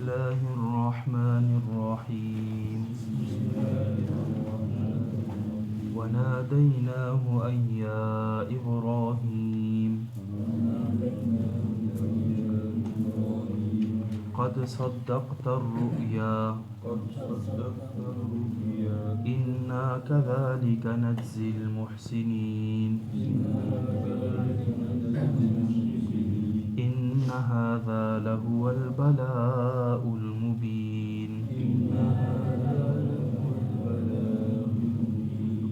الله الرحمن الرحيم وناديناه أن يا إبراهيم قد صدقت الرؤيا إنا كذلك نجزي المحسنين إن هذا لهو البلاء المبين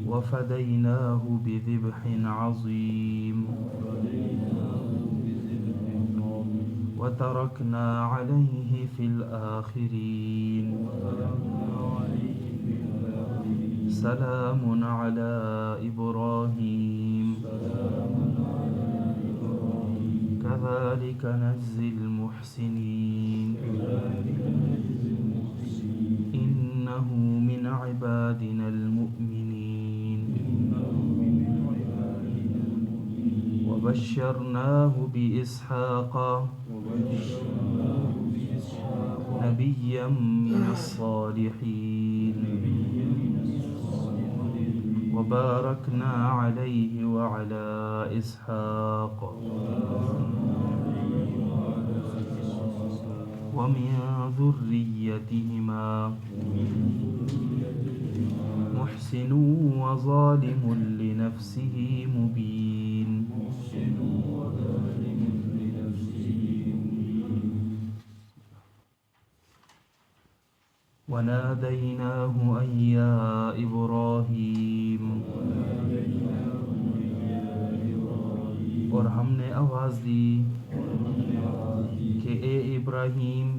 وفديناه بذبح عظيم وتركنا عليه في الآخرين سلام على إبراهيم كذلك نجزي المحسنين إنه من عبادنا المؤمنين وبشرناه بإسحاق نبيا من الصالحين وباركنا عليه وعلى إسحاق ومن ذريتهما محسن وظالم لنفسه مبين وناديناه أن يا إبراهيم اور ہم نے آواز دی کہ اے ابراہیم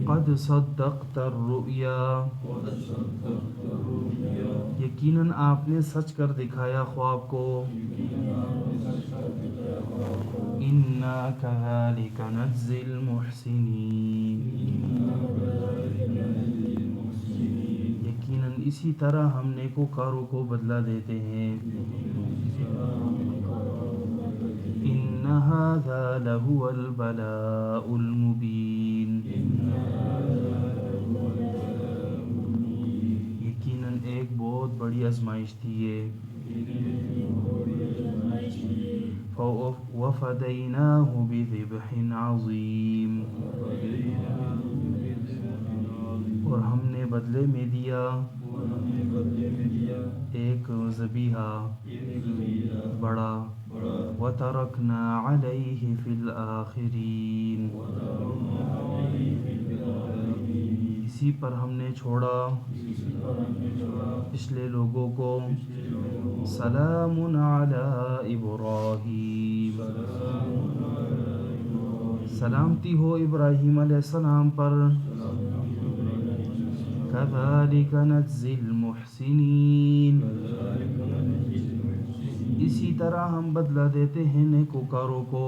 قد صدقت الرؤیا یقیناً آپ نے سچ کر دکھایا خواب کو انا كذلك نجزي المحسنين یقیناً اسی طرح ہم نیکوکاروں کو بدلہ دیتے ہیں ان هذا لهو البلاء المبين یقیناً ایک بہت بڑی آزمائش تھی یہ وفديناه بذبح عظيم اور ہم نے بدلے میں دیا ایک ذبیحہ بڑا وترکنا علیہ فی الآخرین اسی پر ہم نے چھوڑا پچھلے لوگوں کو سلام علی ابراہیم سلامتی ہو ابراہیم علیہ السلام پر كذلك نجزي المحسنين اسی طرح ہم بدلہ دیتے ہیں نیکوکاروں کو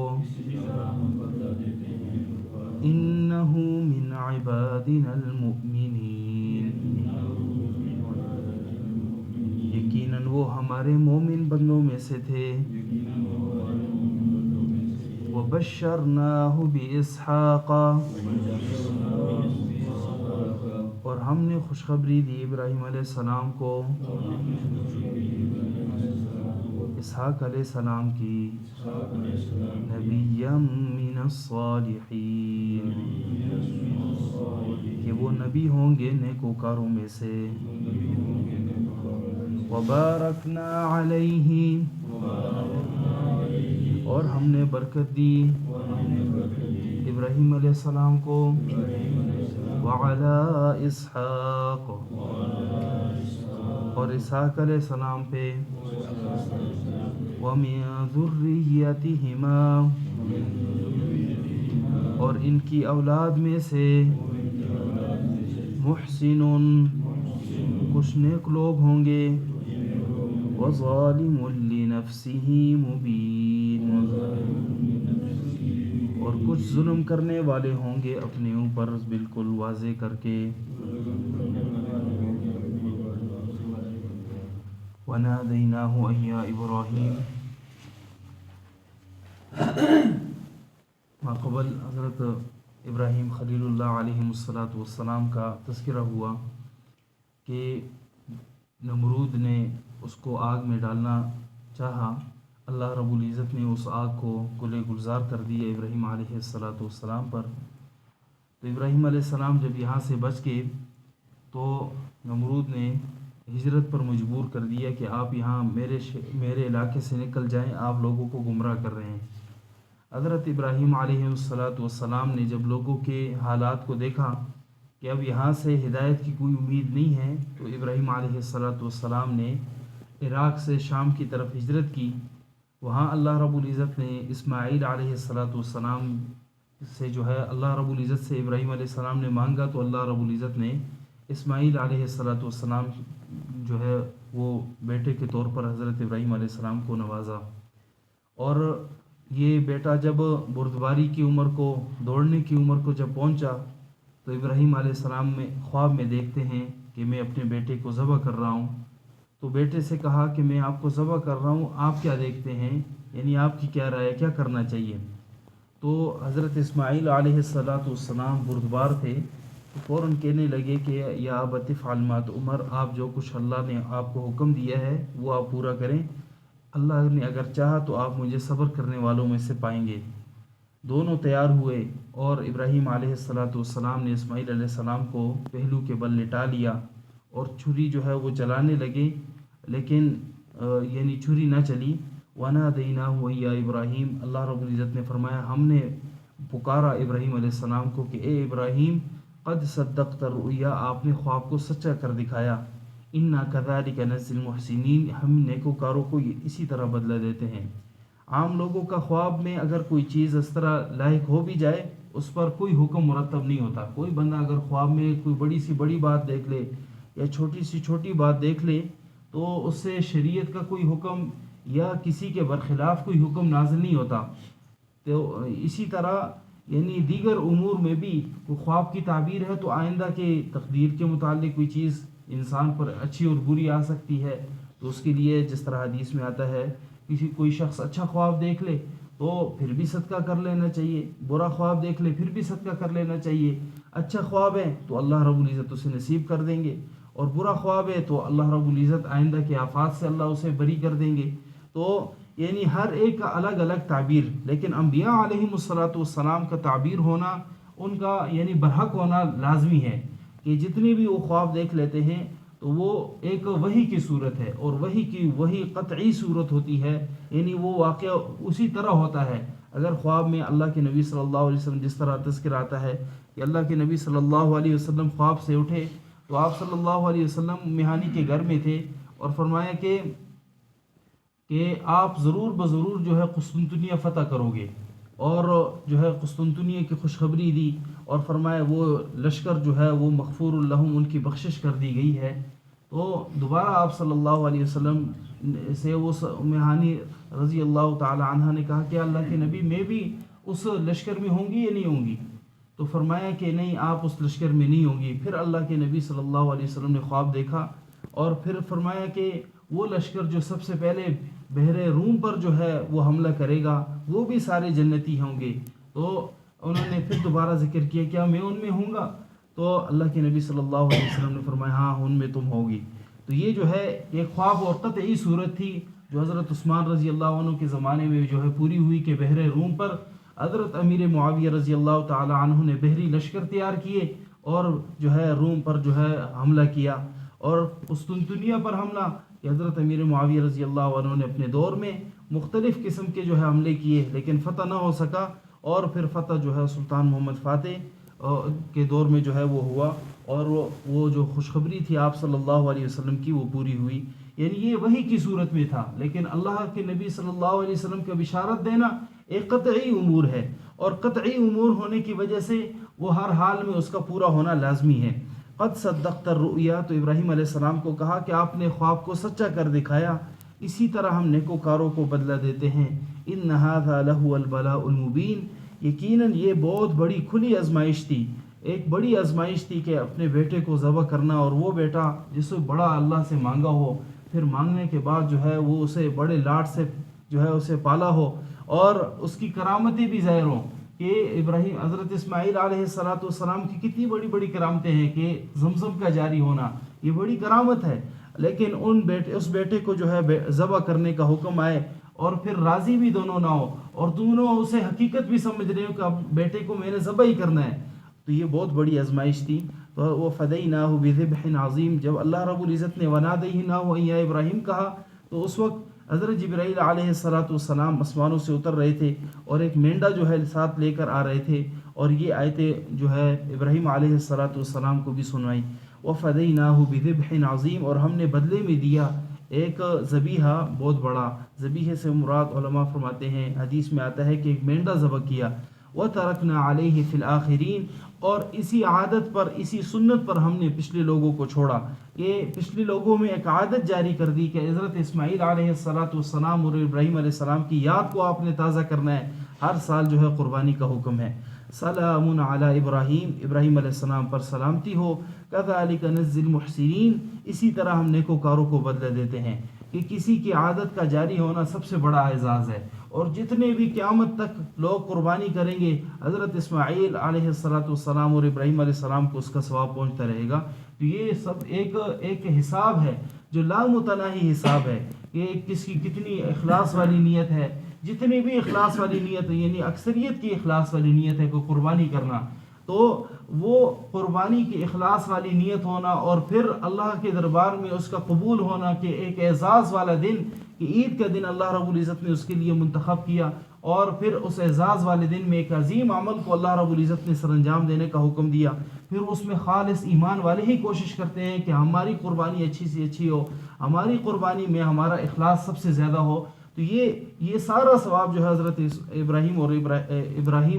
انه من عبادنا المؤمنین یقیناً وہ ہمارے مومن بندوں میں سے تھے وبشرناه بإسحاق اور ہم نے خوشخبری دی ابراہیم علیہ السلام کو اسحاق علیہ السلام کی نبی من الصالحین کہ وہ نبی ہوں گے نیکوکاروں میں سے وبارکنا علیہ اور ہم نے برکت دی ابراہیم علیہ السلام کو وعلى اسحاق اور اسحاق علیہ السلام پہ ومن ذریتہما اور ان کی اولاد میں سے محسن کچھ نیک لوگ ہوں گے وظالم لنفسہ مبین اور کچھ ظلم کرنے والے ہوں گے اپنے اوپر بالکل واضح کر کے وَنَادَيْنَاهُ أَن يَا إِبْرَاهِيمُ ماقبل حضرت ابراہیم خلیل اللہ علیہ السلام کا تذکرہ ہوا کہ نمرود نے اس کو آگ میں ڈالنا چاہا، اللہ رب العزت نے اس آگ کو گلے گلزار کر دیا ابراہیم علیہ السلام پر۔ تو ابراہیم علیہ السلام جب یہاں سے بچ گئے تو نمرود نے ہجرت پر مجبور کر دیا کہ آپ یہاں میرے علاقے سے نکل جائیں، آپ لوگوں کو گمراہ کر رہے ہیں۔ حضرت ابراہیم علیہ السلام نے جب لوگوں کے حالات کو دیکھا کہ اب یہاں سے ہدایت کی کوئی امید نہیں ہے، تو ابراہیم علیہ السلام نے عراق سے شام کی طرف ہجرت کی۔ وہاں اللہ رب العزت نے اسماعیل علیہ السلام سے جو ہے اللہ رب العزت سے ابراہیم علیہ السلام نے مانگا، تو اللہ رب العزت نے اسماعیل علیہ السلام جو ہے وہ بیٹے کے طور پر حضرت ابراہیم علیہ السلام کو نوازا۔ اور یہ بیٹا جب بردباری کی عمر کو، دوڑنے کی عمر کو جب پہنچا، تو ابراہیم علیہ السلام میں خواب میں دیکھتے ہیں کہ میں اپنے بیٹے کو ذبح کر رہا ہوں۔ تو بیٹے سے کہا کہ میں آپ کو ذبح کر رہا ہوں، آپ کیا دیکھتے ہیں، یعنی آپ کی کیا رائے ہے، کیا کرنا چاہیے؟ تو حضرت اسماعیل علیہ السلام بردبار تھے، تو فوراً کہنے لگے کہ یا ابت افعل ما تؤمر، آپ جو کچھ اللہ نے آپ کو حکم دیا ہے وہ آپ پورا کریں، اللہ نے اگر چاہا تو آپ مجھے صبر کرنے والوں میں سے پائیں گے۔ دونوں تیار ہوئے اور ابراہیم علیہ السلام نے اسماعیل علیہ السلام کو پہلو کے بل لٹا لیا اور چھری جو ہے وہ چلانے لگے، لیکن یعنی چھری نہ چلی۔ وَنَادَيْنَاهُ يَا ابراہیم، اللہ رب العزت نے فرمایا ہم نے پکارا ابراہیم علیہ السلام کو کہ اے ابراہیم، قد صدقت الرؤیا، آپ نے خواب کو سچا کر دکھایا، اِنَّا كَذَلِكَ نَجْزِي الْمُحْسِنِينَ، ہم نیکوکاروں کو اسی طرح بدلہ دیتے ہیں۔ عام لوگوں کا خواب میں اگر کوئی چیز اس طرح لاحق ہو بھی جائے، اس پر کوئی حکم مرتب نہیں ہوتا۔ کوئی بندہ اگر خواب میں کوئی بڑی سی بڑی بات دیکھ لے یا چھوٹی سی چھوٹی بات دیکھ لے، تو اس سے شریعت کا کوئی حکم یا کسی کے برخلاف کوئی حکم نازل نہیں ہوتا۔ تو اسی طرح یعنی دیگر امور میں بھی خواب کی تعبیر ہے تو آئندہ کے تقدیر کے متعلق کوئی چیز انسان پر اچھی اور بری آ سکتی ہے، تو اس کے لیے جس طرح حدیث میں آتا ہے کوئی شخص اچھا خواب دیکھ لے تو پھر بھی صدقہ کر لینا چاہیے، برا خواب دیکھ لے پھر بھی صدقہ کر لینا چاہیے۔ اچھا خواب ہے تو اللہ رب العزت اسے نصیب کر دیں گے، اور برا خواب ہے تو اللہ رب العزت آئندہ کے آفات سے اللہ اسے بری کر دیں گے۔ تو یعنی ہر ایک کا الگ الگ تعبیر، لیکن انبیاء علیہم السلام کا تعبیر ہونا، ان کا یعنی برحق ہونا لازمی ہے کہ جتنے بھی وہ خواب دیکھ لیتے ہیں تو وہ ایک وحی کی صورت ہے، اور وحی قطعی صورت ہوتی ہے، یعنی وہ واقعہ اسی طرح ہوتا ہے۔ اگر خواب میں اللہ کے نبی صلی اللہ علیہ وسلم، جس طرح تذکر آتا ہے کہ اللہ کے نبی صلی اللہ علیہ وسلم خواب سے اٹھے تو آپ صلی اللہ علیہ وسلم میہانی کے گھر میں تھے، اور فرمایا کہ آپ ضرور بضرور جو ہے قسطنطنیہ فتح کرو گے، اور جو ہے قسطنطنیہ کی خوشخبری دی، اور فرمایا وہ لشکر جو ہے وہ مغفور لہم، ان کی بخشش کر دی گئی ہے۔ تو دوبارہ آپ صلی اللہ علیہ وسلم سے وہ میہانی رضی اللہ تعالی عنہ نے کہا کہ اللہ کے نبی میں بھی اس لشکر میں ہوں گی یا نہیں ہوں گی؟ تو فرمایا کہ نہیں، آپ اس لشکر میں نہیں ہوں گی۔ پھر اللہ کے نبی صلی اللہ علیہ وسلم نے خواب دیکھا، اور پھر فرمایا کہ وہ لشکر جو سب سے پہلے بحر روم پر جو ہے وہ حملہ کرے گا وہ بھی سارے جنتی ہوں گے۔ تو انہوں نے پھر دوبارہ ذکر کیا کیا میں ان میں ہوں گا؟ تو اللہ کے نبی صلی اللہ علیہ وسلم نے فرمایا ہاں ان میں تم ہوگی۔ تو یہ جو ہے ایک خواب اور قطعی صورت تھی جو حضرت عثمان رضی اللہ عنہ کے زمانے میں جو ہے پوری ہوئی کہ بحر روم پر حضرت امیر معاویہ رضی اللہ تعالی عنہ نے بحری لشکر تیار کیے اور جو ہے روم پر جو ہے حملہ کیا، اور قسطنطنیہ پر حملہ کہ حضرت امیر معاویہ رضی اللہ عنہ نے اپنے دور میں مختلف قسم کے جو ہے حملے کیے لیکن فتح نہ ہو سکا، اور پھر فتح جو ہے سلطان محمد فاتح کے دور میں جو ہے وہ ہوا، اور وہ جو خوشخبری تھی آپ صلی اللہ علیہ وسلم کی وہ پوری ہوئی۔ یعنی یہ وحی کی صورت میں تھا، لیکن اللہ کے نبی صلی اللہ علیہ وسلم کا بشارت دینا ایک قطعی امور ہے، اور قطعی امور ہونے کی وجہ سے وہ ہر حال میں اس کا پورا ہونا لازمی ہے۔ قد صدقت الرؤیا، تو ابراہیم علیہ السلام کو کہا کہ آپ نے خواب کو سچا کر دکھایا، اسی طرح ہم نیکوکاروں کو بدلہ دیتے ہیں۔ ان ھذا لہو البلاء المبین، یقیناً یہ بہت بڑی کھلی آزمائش تھی، ایک بڑی آزمائش تھی کہ اپنے بیٹے کو ذبح کرنا، اور وہ بیٹا جس سے بڑا اللہ سے مانگا ہو، پھر مانگنے کے بعد جو ہے وہ اسے بڑے لاڈ سے جو ہے اسے پالا ہو، اور اس کی کرامتیں بھی ظاہر ہوں کہ ابراہیم حضرت اسماعیل علیہ السلام کی کتنی بڑی بڑی کرامتیں ہیں کہ زمزم کا جاری ہونا یہ بڑی کرامت ہے، لیکن اس بیٹے کو جو ہے ذبح کرنے کا حکم آئے اور پھر راضی بھی دونوں نہ ہو اور دونوں اسے حقیقت بھی سمجھ رہے ہو کہ اب بیٹے کو میں نے ذبح ہی کرنا ہے، تو یہ بہت بڑی آزمائش تھی۔ تو وہ فدیناہ بذبح عظیم، جب اللہ رب العزت نے ونادیناہ یا ابراہیم کہا تو اس وقت حضرت جبرائیل علیہ السلام آسمانوں سے اتر رہے تھے اور ایک مینڈا جو ہے ساتھ لے کر آ رہے تھے، اور یہ آیتیں جو ہے ابراہیم علیہ السلام کو بھی سنائی۔ وفدیناہ بذبح عظیم، اور ہم نے بدلے میں دیا ایک ذبیحہ بہت بڑا، ذبیحے سے مراد علماء فرماتے ہیں حدیث میں آتا ہے کہ ایک مینڈا ذبح کیا۔ وَتَرَكْنَا عَلَيْهِ فِي الْآخِرِينَ، اور اسی عادت پر اسی سنت پر ہم نے پچھلے لوگوں کو چھوڑا، کہ پچھلے لوگوں میں ایک عادت جاری کر دی کہ حضرت اسماعیل علیہ السلام اور ابراہیم علیہ السلام کی یاد کو آپ نے تازہ کرنا ہے، ہر سال جو ہے قربانی کا حکم ہے۔ سلام علی ابراہیم، ابراہیم علیہ السلام پر سلامتی ہو۔ کذالک نجزی المحسنین، اسی طرح ہم نیکوکاروں کو بدلہ دیتے ہیں، کہ کسی کی عادت کا جاری ہونا سب سے بڑا اعزاز ہے، اور جتنے بھی قیامت تک لوگ قربانی کریں گے حضرت اسماعیل علیہ السلام اور ابراہیم علیہ السلام کو اس کا ثواب پہنچتا رہے گا۔ تو یہ سب ایک حساب ہے جو لامتناہی حساب ہے، کہ کس کی کتنی اخلاص والی نیت ہے، جتنی بھی اخلاص والی نیت ہے، یعنی اکثریت کی اخلاص والی نیت ہے کوئی قربانی کرنا، تو وہ قربانی کی اخلاص والی نیت ہونا اور پھر اللہ کے دربار میں اس کا قبول ہونا، کہ ایک اعزاز والا دن، کہ عید کا دن اللہ رب العزت نے اس کے لیے منتخب کیا، اور پھر اس اعزاز والے دن میں ایک عظیم عمل کو اللہ رب العزت نے سر انجام دینے کا حکم دیا، پھر اس میں خالص ایمان والے ہی کوشش کرتے ہیں کہ ہماری قربانی اچھی سے اچھی ہو، ہماری قربانی میں ہمارا اخلاص سب سے زیادہ ہو۔ تو یہ سارا ثواب جو ہے حضرت ابراہیم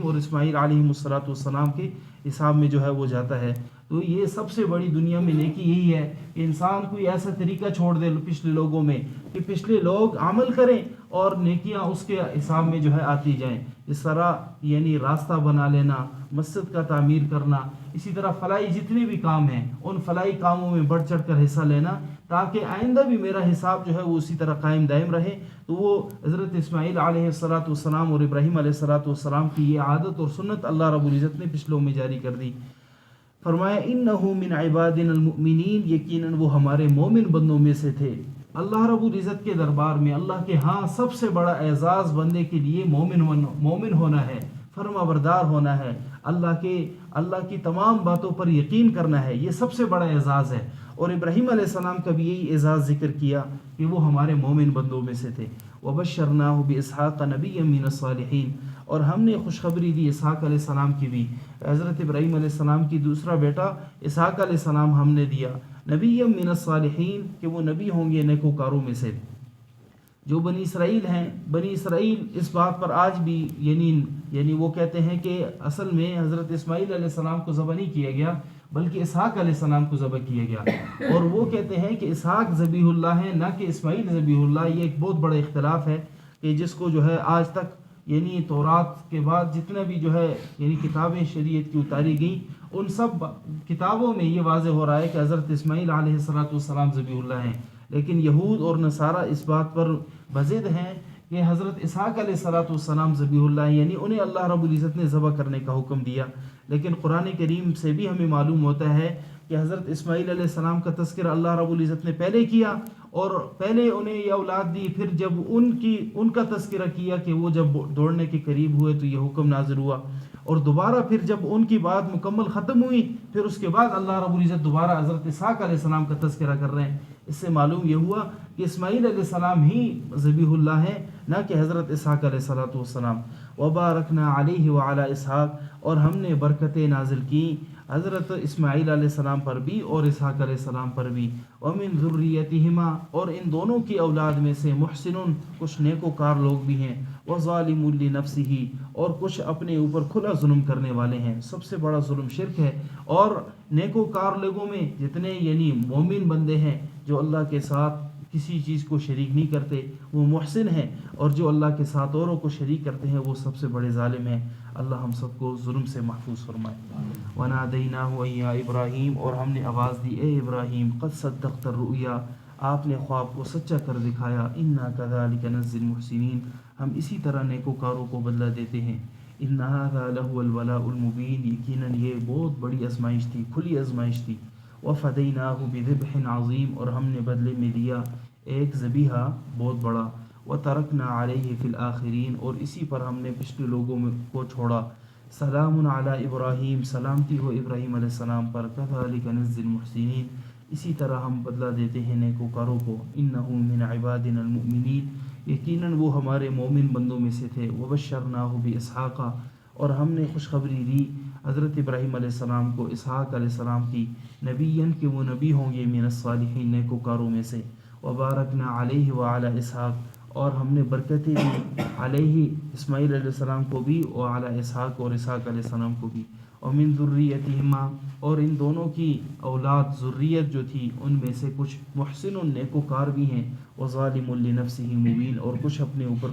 اور اسماعیل علیہ السلام کے حساب میں جو ہے وہ جاتا ہے۔ تو یہ سب سے بڑی دنیا میں نیکی یہی ہے کہ انسان کوئی ایسا طریقہ چھوڑ دے پچھلے لوگوں میں، کہ پچھلے لوگ عمل کریں اور نیکیاں اس کے حساب میں جو ہے آتی جائیں۔ اس طرح یعنی راستہ بنا لینا، مسجد کا تعمیر کرنا، اسی طرح فلاحی جتنے بھی کام ہیں ان فلاحی کاموں میں بڑھ چڑھ کر حصہ لینا، تاکہ آئندہ بھی میرا حساب جو ہے وہ اسی طرح قائم دائم رہے۔ تو وہ حضرت اسماعیل علیہ السلام اور ابراہیم علیہ السلام کی یہ عادت اور سنت اللہ رب العزت نے پچھلوں میں جاری کر دی۔ فرمایا انہو من عبادنا المؤمنین، یقیناً وہ ہمارے مومن بندوں میں سے تھے۔ اللہ رب العزت کے دربار میں اللہ کے ہاں سب سے بڑا اعزاز بندے کے لیے مومن ہونا ہے، فرما بردار ہونا ہے، اللہ کی تمام باتوں پر یقین کرنا ہے، یہ سب سے بڑا اعزاز ہے۔ اور ابراہیم علیہ السلام کا بھی یہی اعزاز ذکر کیا کہ وہ ہمارے مومن بندوں میں سے تھے۔ وبشرناہ باسحاق نبیا من الصالحین، اور ہم نے خوشخبری دی اسحاق علیہ السلام کی بھی، حضرت ابراہیم علیہ السلام کی دوسرا بیٹا اسحاق علیہ السلام ہم نے دیا، نبیا من الصالحین، کہ وہ نبی ہوں گے نیکوکاروں میں سے۔ جو بنی اسرائیل ہیں، بنی اسرائیل اس بات پر آج بھی یعنی وہ کہتے ہیں کہ اصل میں حضرت اسماعیل علیہ السلام کو ذبح نہیں کیا گیا بلکہ اسحاق علیہ السلام کو ذبح کیا گیا، اور وہ کہتے ہیں کہ اسحاق ذبیح اللہ ہے نہ کہ اسماعیل ذبیح اللہ۔ یہ ایک بہت بڑا اختلاف ہے کہ جس کو جو ہے آج تک یعنی تورات کے بعد جتنا بھی جو ہے یعنی کتابیں شریعت کی اتاری گئیں ان سب کتابوں میں یہ واضح ہو رہا ہے کہ حضرت اسماعیل علیہ السلام ذبیح اللہ ہیں، لیکن یہود اور نصارہ اس بات پر بضد ہیں کہ حضرت اسحاق علیہ السلام ذبیح اللہ ہیں، یعنی انہیں اللہ رب العزت نے ذبح کرنے کا حکم دیا۔ لیکن قرآن کریم سے بھی ہمیں معلوم ہوتا ہے کہ حضرت اسماعیل علیہ السلام کا تذکرہ اللہ رب العزت نے پہلے کیا، اور پہلے انہیں یہ اولاد دی، پھر جب ان کا تذکرہ کیا کہ وہ جب دوڑنے کے قریب ہوئے تو یہ حکم نازل ہوا، اور دوبارہ پھر جب ان کی بات مکمل ختم ہوئی پھر اس کے بعد اللہ رب العزت دوبارہ حضرت اسحاق علیہ السلام کا تذکرہ کر رہے ہیں۔ اس سے معلوم یہ ہوا کہ اسماعیل علیہ السلام ہی ذبیح اللہ ہے نہ کہ حضرت اسحاق علیہ السلام۔ وبارکنا علیہ وعلی اسحاق، اور ہم نے برکتیں نازل کی حضرت اسماعیل علیہ السلام پر بھی اور اسحاق علیہ السلام پر بھی۔ ومن ذریتہما، اور ان دونوں کی اولاد میں سے محسن، کچھ نیکوکار لوگ بھی ہیں، وظالم لنفسہ، اور کچھ اپنے اوپر کھلا ظلم کرنے والے ہیں۔ سب سے بڑا ظلم شرک ہے، اور نیکوکار لوگوں میں جتنے یعنی مومن بندے ہیں جو اللہ کے ساتھ کسی چیز کو شریک نہیں کرتے وہ محسن ہیں، اور جو اللہ کے ساتھ اوروں کو شریک کرتے ہیں وہ سب سے بڑے ظالم ہیں۔ اللہ ہم سب کو ظلم سے محفوظ فرمائے۔ وَنَادَيْنَاهُ يَا إِبْرَاهِيمُ، اور ہم نے آواز دی اے ابراہیم، قد صدقت الرؤیا، آپ نے خواب کو سچا کر دکھایا، اِنَّا كَذَلِكَ نَجْزِي الْمُحْسِنِينَ، ہم اسی طرح نیکوکاروں کو بدلہ دیتے ہیں۔ ان ھذا لہو البلاء المبین، یقیناً یہ بہت بڑی آزمائش تھی، کھلی آزمائش تھی۔ وفدیناہ بذبح عظیم، اور ہم نے بدلے میں دیا ایک ذبیحہ بہت بڑا۔ وترکنا علیہ فی الآخرین، اور اسی پر ہم نے پچھلے لوگوں کو چھوڑا۔ سلام علی ابراہیم، سلامتی ہو ابراہیم علیہ السلام پر۔ کذالک نجزی المحسنین، اسی طرح ہم بدلہ دیتے ہیں نیکوکاروں کو۔ انہ من عبادنا المؤمنین، یقیناً وہ ہمارے مومن بندوں میں سے تھے۔ وبشرناہ باسحاق، اور ہم نے خوشخبری دی حضرت ابراہیم علیہ السلام کو اسحاق علیہ السلام کی، نبیًا کہ وہ نبی ہوں گے، من الصالحین نیکوکاروں میں سے۔ وبارکنا علیہ وعلی اسحاق، اور ہم نے برکتیں دی علیہ اسماعیل علیہ السلام کو بھی، وعلی اسحاق اور اسحاق علیہ السلام کو بھی۔ ومن ذریتہما، اور ان دونوں کی اولاد ذریت جو تھی ان میں سے کچھ محسن نیکوکار بھی ہیں، وظالم لنفسہ مبین، اور کچھ اپنے اوپر